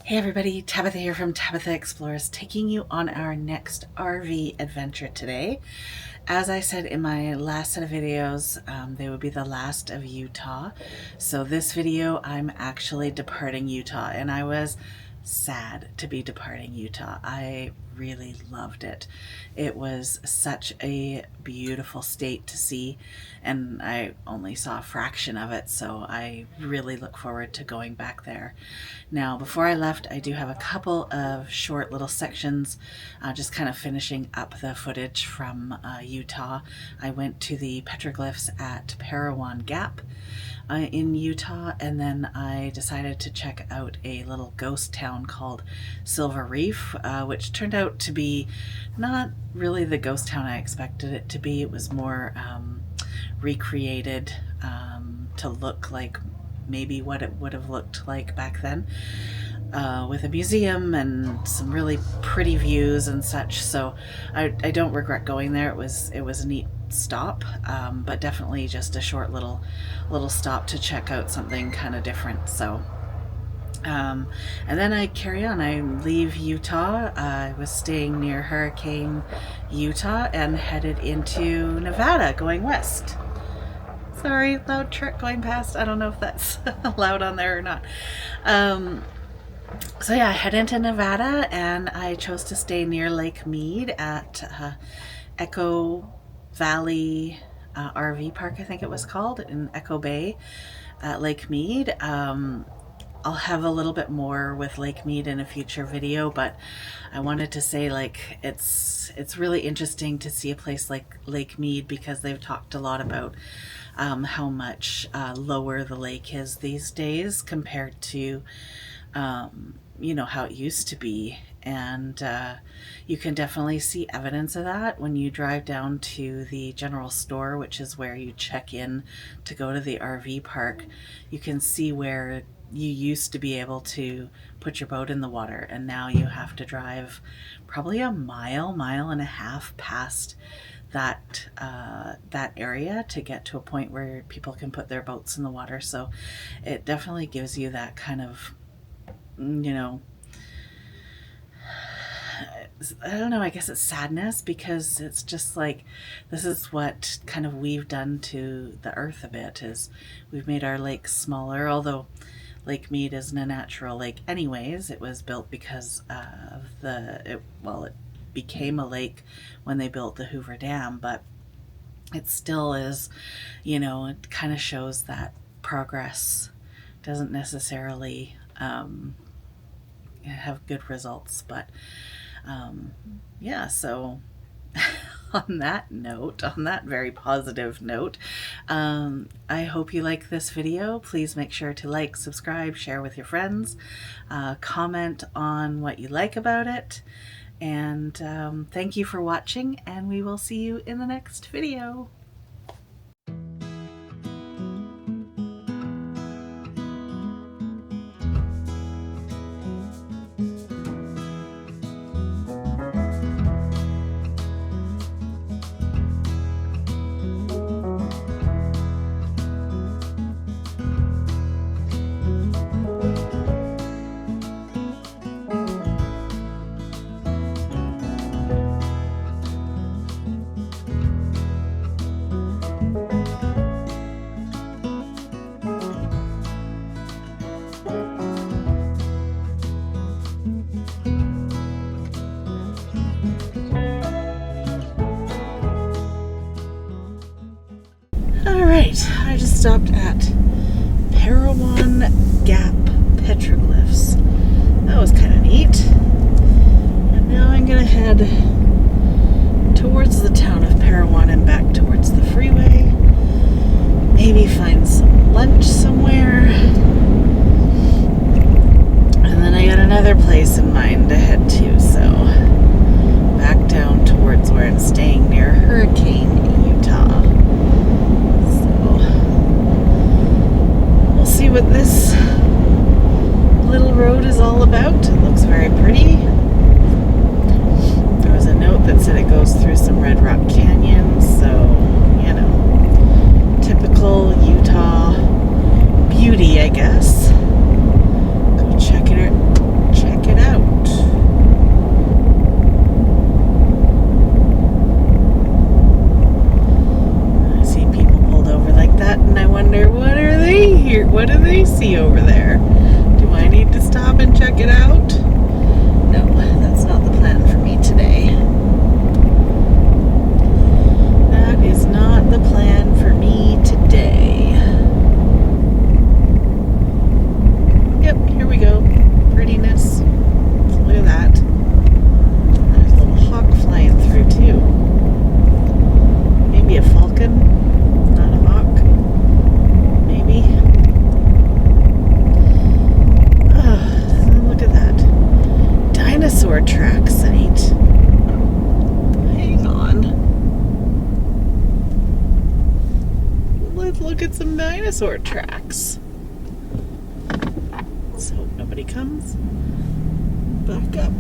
Hey everybody, Tabitha here from Tabitha Explores, taking you on our next RV adventure today. As I said in my last set of videos, they would be the last of Utah. So this video, I'm actually departing Utah, and I was sad to be departing Utah. I really loved it. It was such a beautiful state to see, and I only saw a fraction of it, so I really look forward to going back there. Now, before I left, I do have a couple of short little sections, just kind of finishing up the footage from Utah. I went to the Petroglyphs at Parowan Gap in Utah, and then I decided to check out a little ghost town called Silver Reef, which turned out to be not really the ghost town I expected it to be. It was more recreated to look like maybe what it would have looked like back then, with a museum and some really pretty views and such. So I don't regret going there. It was a neat stop, but definitely just a short little stop to check out something kind of different. So and then I carry on. I leave Utah. I was staying near Hurricane, Utah, and headed into Nevada, going west. Sorry, loud truck going past. I don't know if that's allowed on there or not. So yeah, I head into Nevada, and I chose to stay near Lake Mead at Echo Valley RV Park, I think it was called, in Echo Bay at Lake Mead. I'll have a little bit more with Lake Mead in a future video, but I wanted to say, like, it's really interesting to see a place like Lake Mead, because they've talked a lot about how much lower the lake is these days compared to how it used to be. And you can definitely see evidence of that when you drive down to the general store, which is where you check in to go to the RV park. You can see where you used to be able to put your boat in the water, and now you have to drive probably a mile and a half past that area to get to a point where people can put their boats in the water. So it definitely gives you that kind of, I don't know, I guess it's sadness, because it's just like, this is what kind of we've done to the earth a bit, is we've made our lakes smaller. Although Lake Mead isn't a natural lake anyways. It was built because of it became a lake when they built the Hoover Dam, but it still is, it kind of shows that progress doesn't necessarily have good results. But yeah, so on that very positive note, I hope you like this video. Please make sure to like, subscribe, share with your friends, comment on what you like about it, and thank you for watching, and we will see you in the next video. Alright, I just stopped at Parowan Gap Petroglyphs. That was kind of neat. And now I'm going to head towards the town of Parowan and back towards the freeway. Maybe find some lunch somewhere. And then I got another place in mind to head to, so back down towards where I'm staying near Hurricane, Utah. See what this little road is all about. It looks very pretty. There was a note that said it goes through some Red Rock Canyon, so typical Utah beauty, I guess. Go check see over there. Do I need to stop and check it out? No, that's not the plan for me today. That is not the plan for me today. Yep, here we go. Prettiness. Look at that. There's a little hawk flying through too. Maybe a falcon, not a hawk. Maybe. Oh, look at that. Dinosaur track site. Hang on. Let's look at some dinosaur tracks. Let's hope nobody comes. Back up.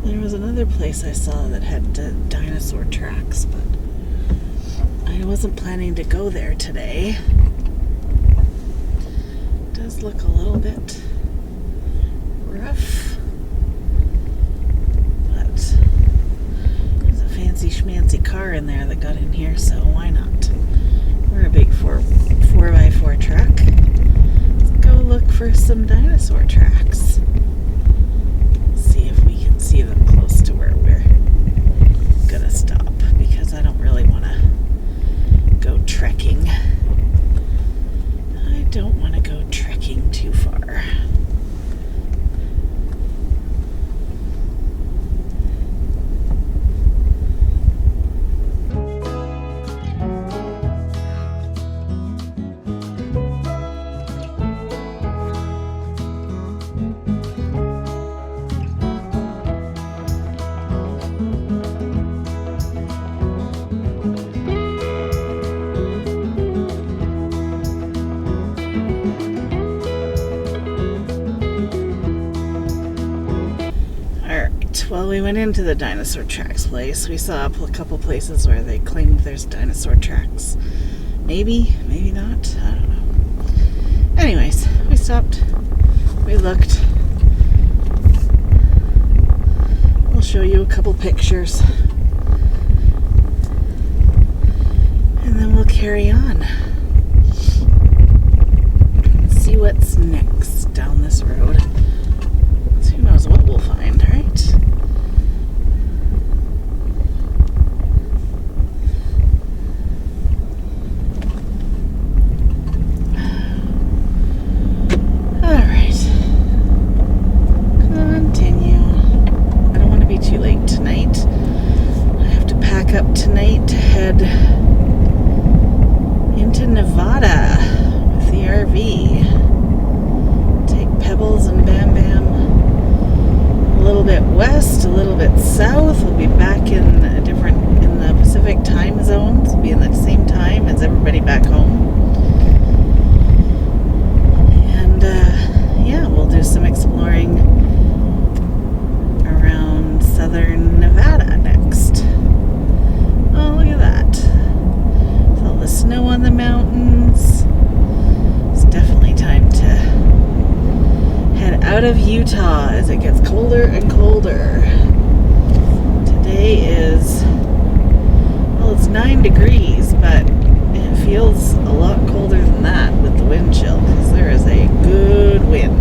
There was another place I saw that had dinosaur tracks, but I wasn't planning to go there today. It does look a little bit rough, but there's a fancy schmancy car in there that got in here, so why not? We're a big 4x4 truck. Let's go look for some dinosaur tracks. See if we can see them close to where we're gonna stop, because I don't really want to go trekking. I don't want to go trekking too far. Well, we went into the dinosaur tracks place. We saw a couple places where they claimed there's dinosaur tracks. Maybe, maybe not. I don't know. Anyways, we stopped. We looked. I'll show you a couple pictures. And then we'll carry on. See what's next down this road. So who knows what we'll find, right? Up tonight to head into Nevada with the RV. Take Pebbles and Bam Bam a little bit west, a little bit south. We'll be back in the Pacific time zones. We'll be in the same time as everybody back home. And yeah, we'll do some exploring around southern Nevada next. Oh, look at that. With all the snow on the mountains. It's definitely time to head out of Utah as it gets colder and colder. Today is, well, it's 9 degrees, but it feels a lot colder than that with the wind chill, because there is a good wind.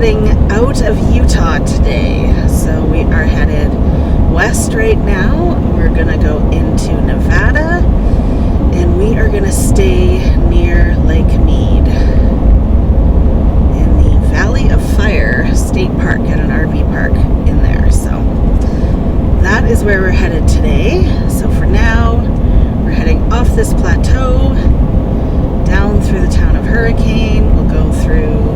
heading out of Utah today. So we are headed west right now. We're gonna go into Nevada, and we are gonna stay near Lake Mead in the Valley of Fire State Park, at an RV park in there. So that is where we're headed today. So for now, we're heading off this plateau down through the town of Hurricane. We'll go through,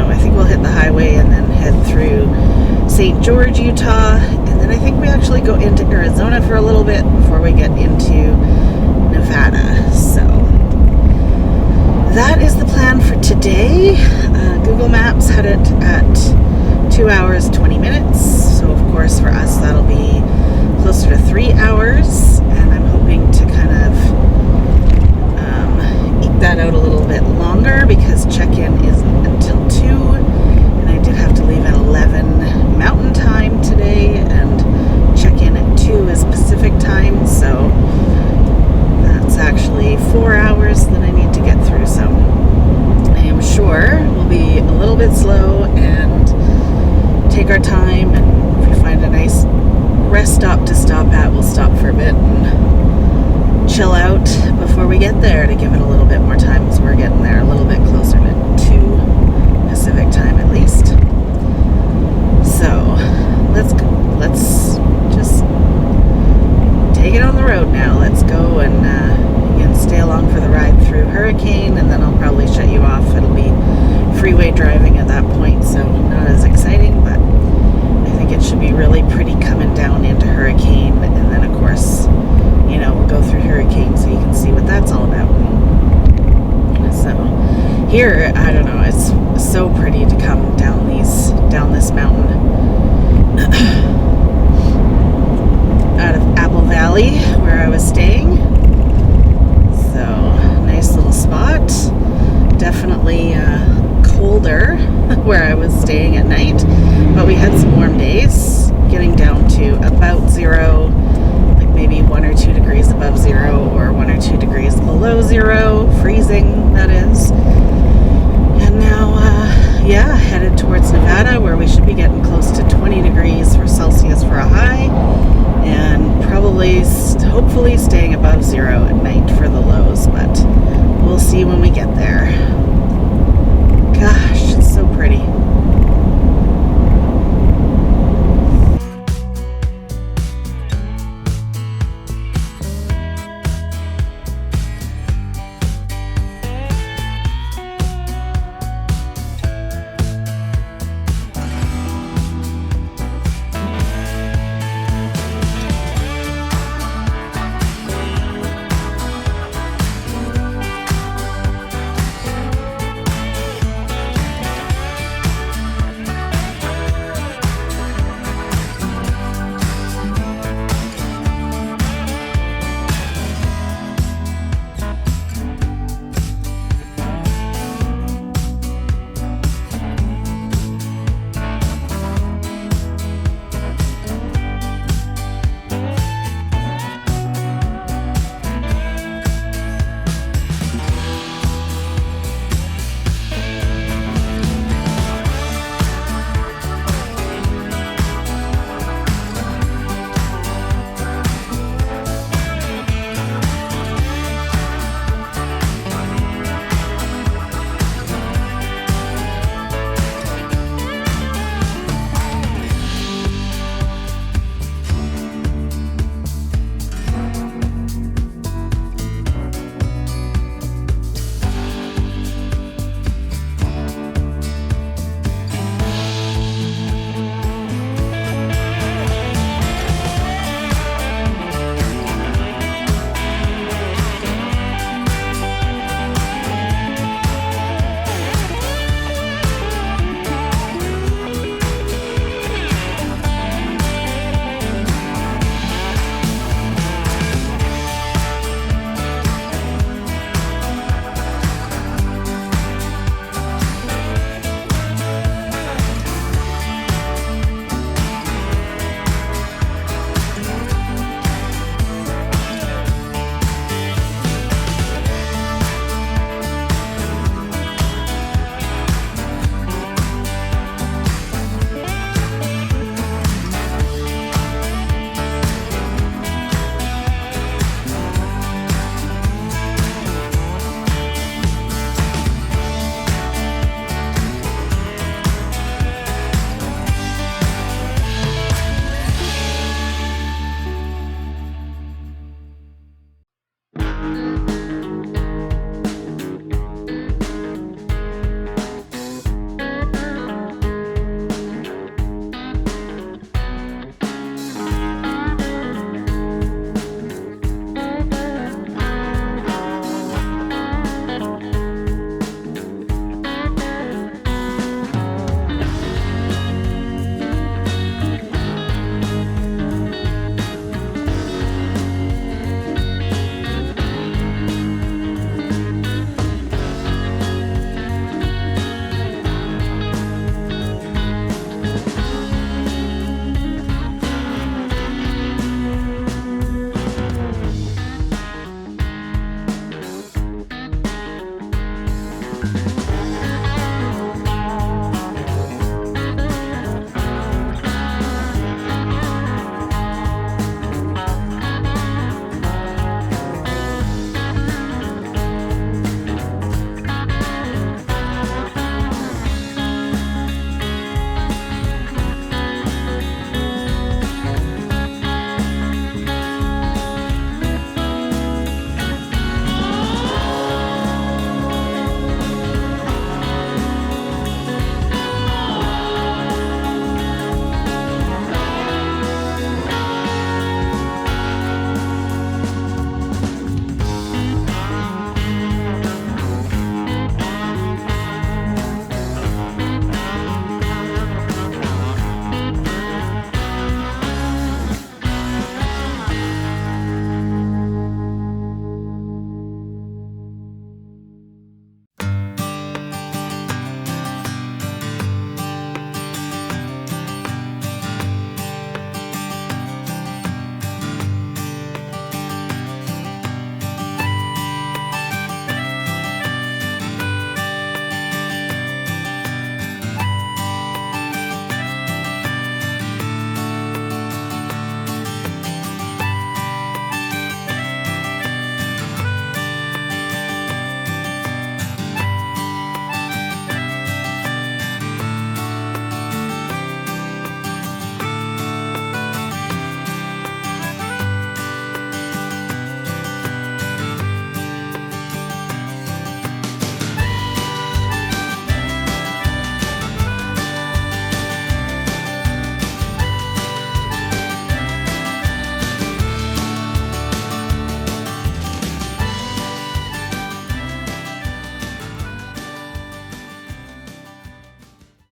I think we'll hit the highway and then head through St. George, Utah, and then I think we actually go into Arizona for a little bit before we get into Nevada. So that is the plan for today. Google Maps had it at 2 hours 20 minutes, so of course for us that'll be closer to 3 hours, and I'm hoping to kind of eke that out a little bit longer because check-in isn't until 2, and I did have to leave at 11 Mountain Time today, and check-in at 2 is Pacific Time, so that's actually 4 hours that I need to get through. So I am sure we'll be a little bit slow and take our time, and if we find a nice rest stop to stop at, we'll stop for a bit and chill out before we get there to give it a little bit more time, as we're getting there a little bit closer to 2 Pacific Time at least. So let's just take it on the road now. Let's go and again, stay along for the ride through Hurricane, and then I'll probably shut you off. It'll be freeway driving at that point, so not as exciting, but I think it should be really pretty coming down into Hurricane, and then of course, we'll go through Hurricane so you can see what that's all about. So here, I don't know, it's so pretty to come down this mountain out of Apple Valley where I was staying. So nice little spot. Definitely colder where I was staying at night, but we had some warm days, getting down to about 0, like maybe 1 or 2 degrees above 0 or 1 or 2 degrees below 0, freezing that is. And now headed towards Nevada, where we should be getting close to 20 degrees for Celsius for a high, and probably hopefully staying above 0 at night for the lows, but we'll see when we get there. Gosh, it's so pretty.